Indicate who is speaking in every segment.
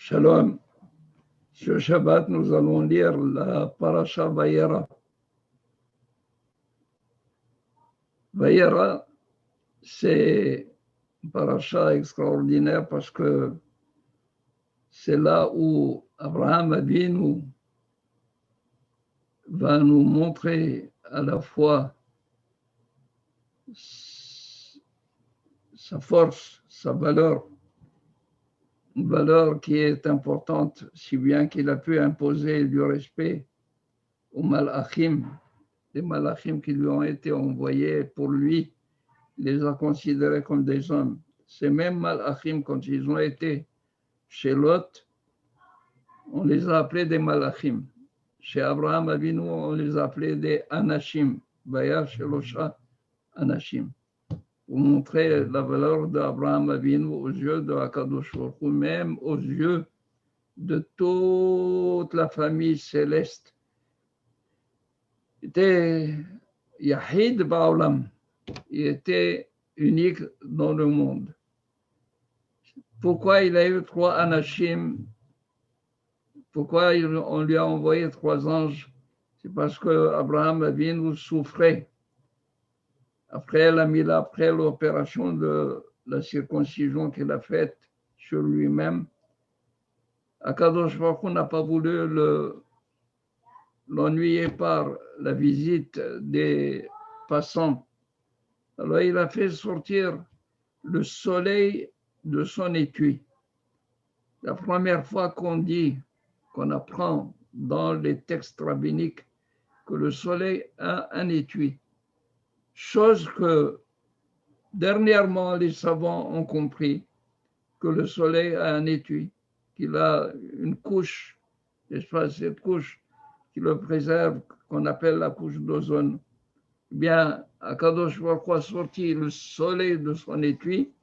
Speaker 1: Shalom. Ce Shabbat, nous allons lire la Parasha Vayera. Vayera, c'est une Parasha extraordinaire parce que c'est là où Abraham Avinu va nous montrer à la fois sa force, sa valeur, une valeur qui est importante, si bien qu'il a pu imposer du respect aux Malachim, les Malachim qui lui ont été envoyés pour lui, il les a considérés comme des hommes. Ces mêmes Malachim, quand ils ont été chez Lot, on les a appelés des Malachim. Chez Abraham Avinu, on les a appelés des Anashim. Vaya Shelosha Anashim. Pour montrer la valeur d'Abraham Avinu aux yeux de Akadosh Baruch Hu, même aux yeux de toute la famille céleste. Il était Yahid Ba'olam. Il était unique dans le monde. Pourquoi il a eu 3 Anashim? Pourquoi on lui a envoyé 3 anges? C'est parce que Abraham Avinu souffrait. Après l'opération de la circoncision qu'il a faite sur lui-même, Akadosh Baruch Hu n'a pas voulu l'ennuyer par la visite des passants. Alors il a fait sortir le soleil de son étui. La première fois qu'on apprend dans les textes rabbiniques que le soleil a un étui. Chose que dernièrement les savants ont compris, que le soleil a un étui, qu'il a une couche, n'est-ce pas, cette couche qui le préserve, qu'on appelle la couche d'ozone. Eh bien, Akadosh Baruch Hu a sorti le soleil de son étui,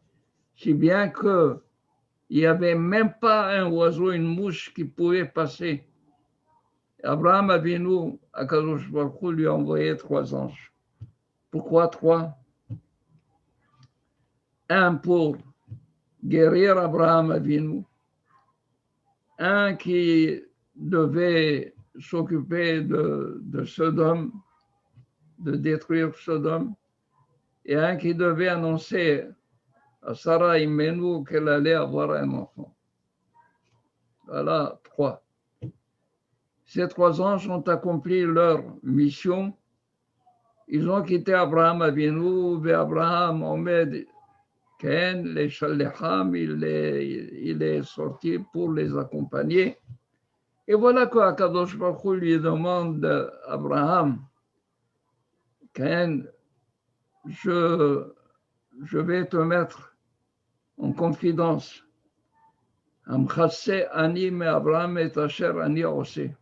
Speaker 1: si bien que il n'y avait même pas un oiseau, une mouche qui pouvait passer. Abraham Avinu, Akadosh Baruch Hu lui a envoyé 3 anges. Pourquoi 3? Un pour guérir Abraham Avinu, un qui devait s'occuper de Sodome, de détruire Sodome, et un qui devait annoncer à Sarah Imenu qu'elle allait avoir un enfant. Voilà 3. Ces 3 anges ont accompli leur mission. Ils ont quitté Abraham Avinu, et Abraham Omed Ken, les Shalecham, il est sorti pour les accompagner. Et voilà que Akadosh Baruch Hu lui demande à Abraham, Ken, je vais te mettre en confidence. Amchassé ani me Abraham et asher ani osé.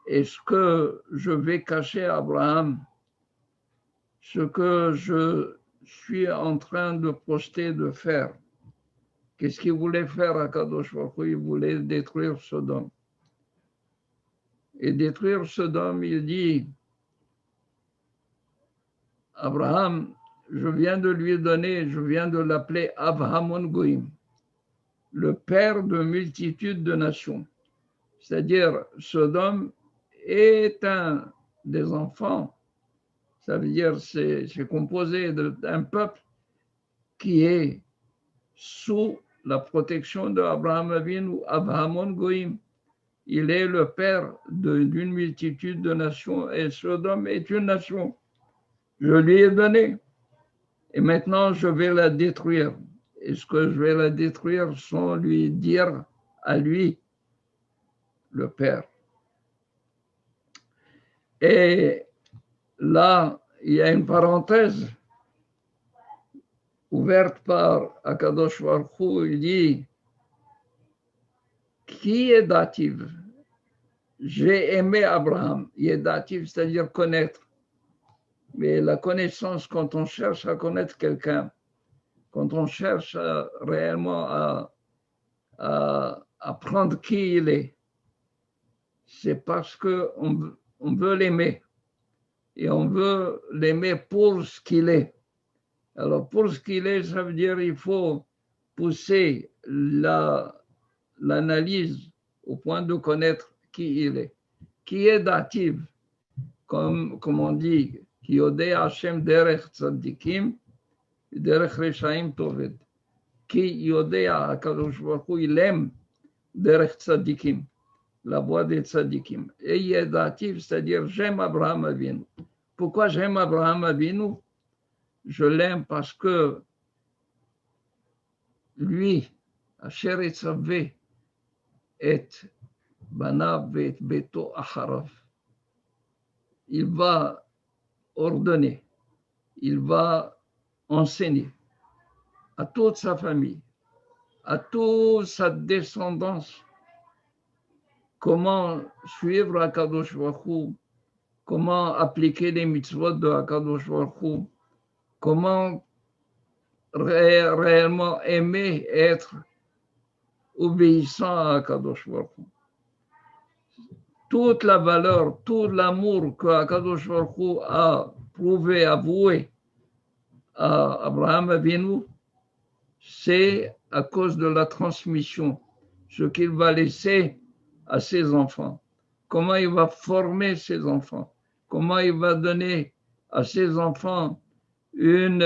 Speaker 1: Est-ce que je vais cacher à Abraham ce que je suis en train de poster de faire? Qu'est-ce qu'il voulait faire à Kadosh Baruch Hu? Il voulait détruire Sodome. Et détruire Sodome, il dit, Abraham, je viens de l'appeler Avhamon Goïm, le père de multitudes de nations. C'est-à-dire, Sodome est un des enfants. Ça veut dire c'est composé d'un peuple qui est sous la protection d'Abraham Avinu, Avhamon Goïm. Il est le père d'une multitude de nations et Sodome est une nation. Je lui ai donné et maintenant je vais la détruire. Est-ce que je vais la détruire sans lui dire à lui, le père? Et là, il y a une parenthèse ouverte par Akadosh Baruch Hu. Il dit, qui est datif? J'ai aimé Abraham. Il est datif, c'est-à-dire connaître. Mais la connaissance, quand on cherche à connaître quelqu'un, quand on cherche réellement à apprendre qui il est, c'est parce qu'on veut l'aimer. Et on veut l'aimer pour ce qu'il est. Alors, pour ce qu'il est, ça veut dire qu'il faut pousser la l'analyse au point de connaître qui il est. Qui est dative, comme on dit, qui yodei Hashem derech tzadikim, derech reshaim toved. Qui yodei HaKadosh Baruch Hu, il aime derech tzadikim, la voie des tzadikim. Et il est datif, c'est-à-dire j'aime Abraham Avinu. Pourquoi j'aime Abraham Avinu? Je l'aime parce que lui, Asher Etzavé, et Banav et Beto Acharav, il va ordonner, il va enseigner à toute sa famille, à toute sa descendance, comment suivre HaKadosh Baruch Hu, comment appliquer les mitzvot de HaKadosh Baruch Hu, comment réellement aimer, être obéissant à HaKadosh Baruch Hu. Toute la valeur, tout l'amour que HaKadosh Baruch Hu a prouvé, avoué à Abraham Avinu, c'est à cause de la transmission, ce qu'il va laisser à ses enfants, comment il va former ses enfants, comment il va donner à ses enfants une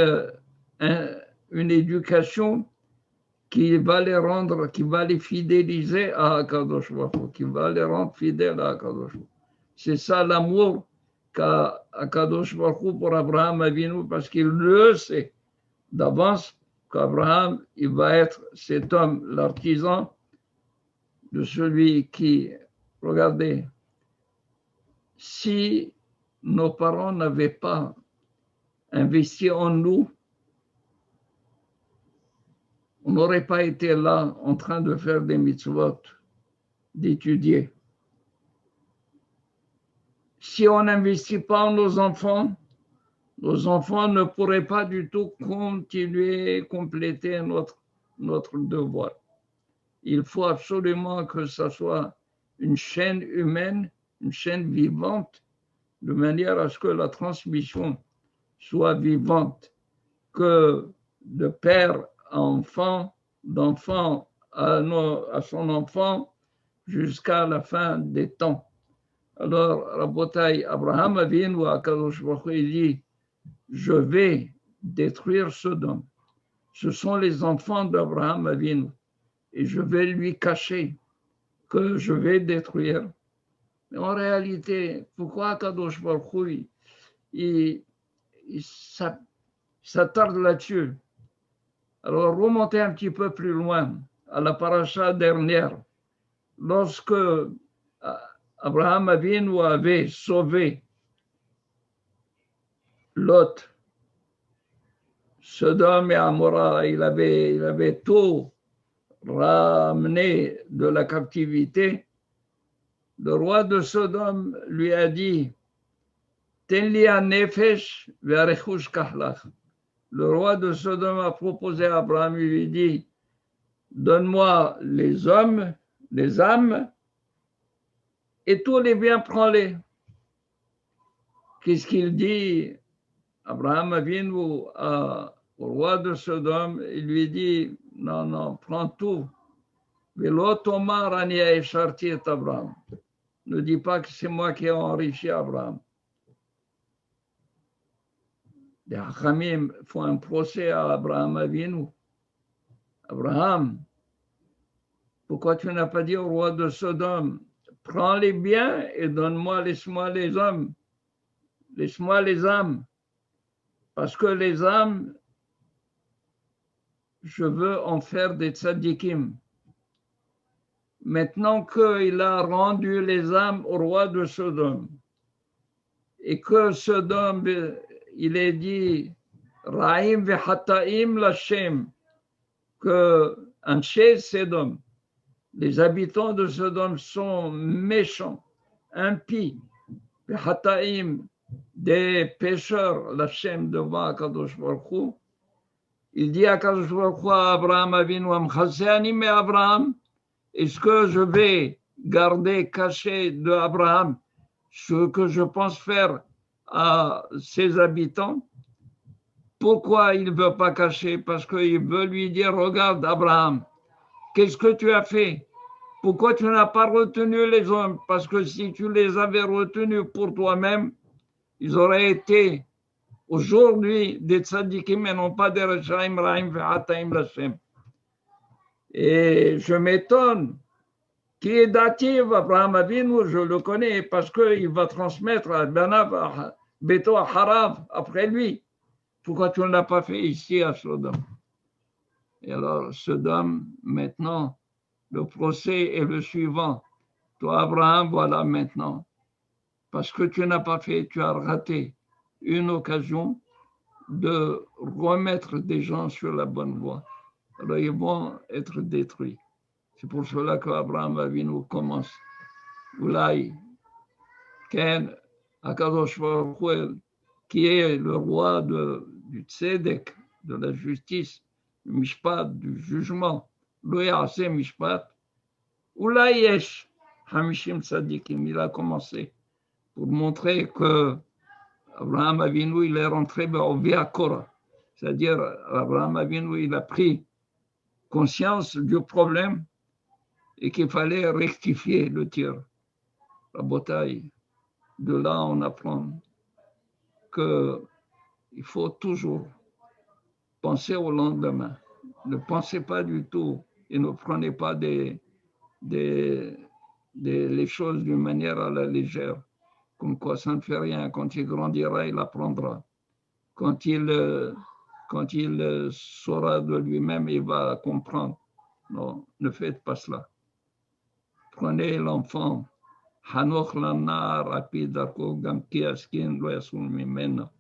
Speaker 1: éducation qui va les rendre, qui va les fidéliser à HaKadosh Baruch Hu, qui va les rendre fidèles à HaKadosh Baruch Hu. C'est ça l'amour qu'a HaKadosh Baruch Hu pour Abraham Avinu, parce qu'il le sait d'avance qu'Abraham, il va être cet homme, l'artisan de celui qui, regardez, si nos parents n'avaient pas investi en nous, on n'aurait pas été là en train de faire des mitzvot, d'étudier. Si on n'investit pas en nos enfants ne pourraient pas du tout continuer, compléter notre devoir. Il faut absolument que ce soit une chaîne humaine, une chaîne vivante, de manière à ce que la transmission soit vivante, que de père à enfant, d'enfant à son enfant, jusqu'à la fin des temps. Alors, Rabotai, Abraham Avinu, HaKadosh Baruch Hu, il dit, je vais détruire Sodome. Ce sont les enfants d'Abraham Avinu. Et je vais lui cacher que je vais détruire. Mais en réalité, pourquoi HaKadosh Baruch Hu, il s'attarde là-dessus? Alors, remontez un petit peu plus loin, à la paracha dernière. Lorsque Abraham Avinu avait sauvé Lot, Sodome et Amora, il avait tout ramené de la captivité. Le roi de Sodome lui a dit, Tenli nefesh ve'arechush kahlach. Le roi de Sodome a proposé à Abraham, il lui dit, donne-moi les hommes, les âmes, et tous les biens, prends-les. Qu'est-ce qu'il dit? Abraham vient au roi de Sodome, il lui dit, non, prends tout. Abraham. Ne dis pas que c'est moi qui ai enrichi Abraham. Les Hachamim font un procès à Abraham Avinu. Abraham, pourquoi tu n'as pas dit au roi de Sodome, prends les biens et donne-moi, laisse-moi les hommes, laisse-moi les âmes. Parce que les âmes, je veux en faire des tzadikim. Maintenant qu'il a rendu les âmes au roi de Sodome, et que Sodome, il est dit, Raïm v'hataim l'Hashem, que Anshe Sodome, les habitants de Sodome sont méchants, impies, v'hataim, des pécheurs, l'Hashem devant HaKadosh Baruch Hu. Il dit à HaKadosh Baruch Hu à Abraham Avinu, mais Abraham, est-ce que je vais garder caché de Abraham ce que je pense faire à ses habitants? Pourquoi il ne veut pas cacher? Parce qu'il veut lui dire, regarde Abraham, qu'est-ce que tu as fait? Pourquoi tu n'as pas retenu les hommes? Parce que si tu les avais retenus pour toi-même, ils auraient été aujourd'hui des tzadikim, mais non pas des rechaim raim ve'ataim l'Hashem. Et je m'étonne qui est datif, Abraham Avinu, je le connais, parce qu'il va transmettre à Banav, Beto Harav après lui. Pourquoi tu ne l'as pas fait ici à Sodome? Et alors, Sodome, maintenant, le procès est le suivant. Toi, Abraham, voilà maintenant. Parce que tu n'as pas fait, tu as raté une occasion de remettre des gens sur la bonne voie. Alors, ils vont être détruits. C'est pour cela qu'Abraham Avinu commence. Oulaï, Ken, Akadosh Baruch Hu, qui est le roi du tzedek, de la justice, du mishpat, du jugement, lo ya'aseh mishpat, Oulaï yesh hamishim tzadikim. Il a commencé pour montrer que Abraham Avinu, il est rentré au Via Korah. C'est-à-dire, Abraham Avinu, il a pris conscience du problème et qu'il fallait rectifier le tir. La bataille. De là, on apprend qu'il faut toujours penser au lendemain. Ne pensez pas du tout et ne prenez pas les choses d'une manière à la légère. Comme quoi, ça ne fait rien. Quand il grandira, il apprendra. Quand il saura de lui-même, il va comprendre. Non, ne faites pas cela. Prenez l'enfant. Hanoch lanar api darko gam ki askin lo yasun mimena.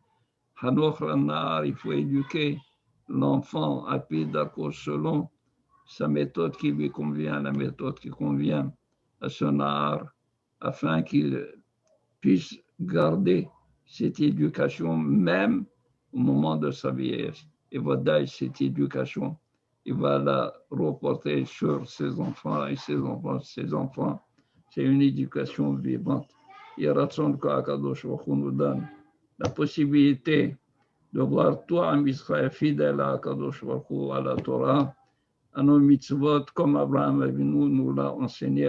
Speaker 1: Hanoch lanar, il faut éduquer l'enfant api darko selon sa méthode qui lui convient, la méthode qui convient à ce nar, afin qu'il puisse garder cette éducation même au moment de sa vieillesse. Et voilà, cette éducation, il va la reporter sur ses enfants et ses enfants. C'est une éducation vivante. Il y a raison qu'Akadosh Baruch Hu nous donne la possibilité de voir toi, en Israël, fidèle à Akadosh Baruch Hu, à la Torah, à nos mitzvot, comme Abraham Avinu nous l'a enseigné.